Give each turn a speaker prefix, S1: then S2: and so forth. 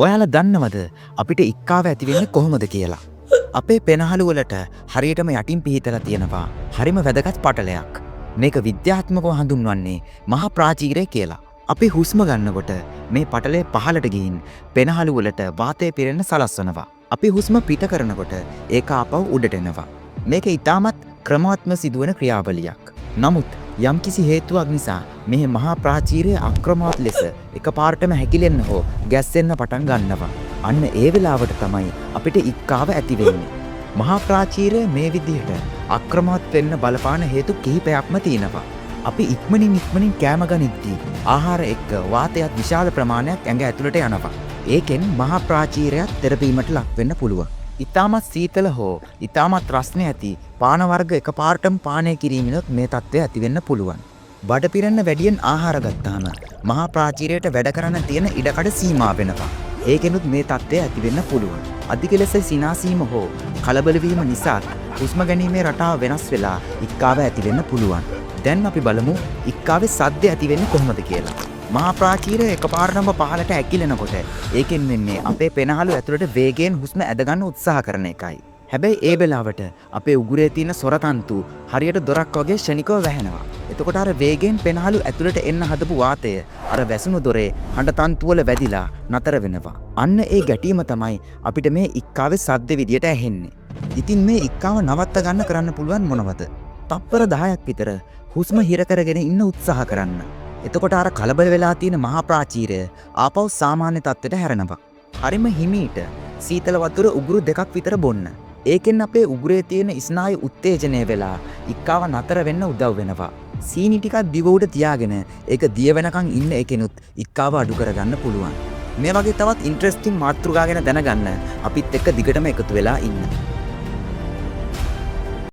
S1: ඔයාලා දන්නවද අපිට ඉක්කාව ඇති වෙන්නේ කොහොමද කියලා? අපේ පෙනහළු වලට හරියටම යටින් පිහිටලා තියෙනවා හරිම වැදගත් පටලයක්. මේක විද්‍යාත්මකව හඳුන්වන්නේ මහා ප්‍රාචීරය කියලා. අපි හුස්ම ගන්නකොට මේ පටලය පහළට ගිහින් පෙනහළු වලට වාතය පිරෙන්න සලස්වනවා. අපි හුස්ම පිට කරනකොට ඒක ආපහු උඩට එනවා. මේක ඊටමත් ක්‍රමවත්ව සිදුවන ක්‍රියාවලියක්. නමුත් යම්කිසි හේතුවක් නිසා මේ මහා ප්‍රාචීරය අක්‍රමවත් ලෙස එකපාරටම හැකිලෙන්න හෝ ගැස්සෙන්න පටන් ගන්නවා. අන්න ඒ වෙලාවට තමයි අපිට ඉක්කාව ඇති වෙන්නේ. මහා ප්‍රාචීරය මේ විදිහට අක්‍රමවත් වෙන්න බලපාන හේතු කිහිපයක්ම තියෙනවා. අපි ඉක්මනින් කෑම ගනිද්දී ආහාර එක්ක වාතයත් විශාල ප්‍රමාණයක් ඇඟ ඇතුළට යනවා. ඒකෙන් මහා ප්‍රාචීරයත් තෙරපීමට ලක් වෙන්න පුළුවන්. ඉතාමත් සීතල හෝ ඉතාමත් රස්නේ ඇති පාන වර්ග එකපාරටම පානය කිරීමෙනුත් මේ තත්ත්වය ඇති වෙන්න පුළුවන්. බඩ පිරෙන්න වැඩියෙන් ආහාර ගත්තාම මහා ප්‍රාචීරයට වැඩ කරන්න තියෙන ඉඩකඩ සීමා වෙනවා. ඒකෙනුත් මේ තත්ත්වය ඇති වෙන්න පුළුවන්. අධික ලෙස සිනාසීම හෝ කලබල වීම නිසා හුස්ම ගැනීමේ රටාව වෙනස් වෙලා ඉක්කාව ඇති වෙන්න පුළුවන්. දැන් අපි බලමු ඉක්කාවේ සද්ද ඇති වෙන්නේ කොහොමද කියලා. මහා ප්‍රාචීරය එකපාරටම පහළට ඇකිලෙනකොට ඒකෙන් වෙන්නේ අපේ පෙනහළු ඇතුළට වේගයෙන් හුස්ම ඇදගන්න උත්සාහ කරන එකයි. හැබැයි ඒ වෙලාවට අපේ උගුරේ තියෙන සොරතන්තු හරියට දොරක් වගේ ක්ෂණිකව වැහෙනවා. එතකොට අර වේගයෙන් පෙනහළු ඇතුළට එන්න හදපු වාතය අර වැසුණු දොරේ හඬ තන්තු වල වැදිලා නතර වෙනවා. අන්න ඒ ගැටීම තමයි අපිට මේ ඉක්කාවේ සද්ද විදියට ඇහෙන්නේ. ඉතින් මේ ඉක්කාව නවත්ත ගන්න කරන්න පුළුවන් මොනවද? තප්පර 10ක් විතර හුස්ම හිර කරගෙන ඉන්න උත්සාහ කරන්න. එතකොට අර කලබල වෙලා තියෙන මහා ප්‍රාචීරය ආපහු සාමාන්‍ය තත්ත්වයට හැරෙනවා. හරිම හිමීට සීතල වතුර උගුරු 2ක් විතර බොන්න. ඒකෙන් අපේ උගුරේ තියෙන ස්නායු උත්තේජනය වෙලා ඉක්කාව නතර වෙන්න උදව් වෙනවා. සීනි ටිකක් දිව උඩ තියාගෙන ඒක දිය වෙනකන් ඉන්න එකෙනුත් ඉක්කාව අඩු කරගන්න පුළුවන්. මේ වගේ තවත් ඉන්ට්‍රෙස්ටිං මාතෘකා ගැන දැනගන්න අපිත් එක්ක දිගටම එකතු වෙලා ඉන්න.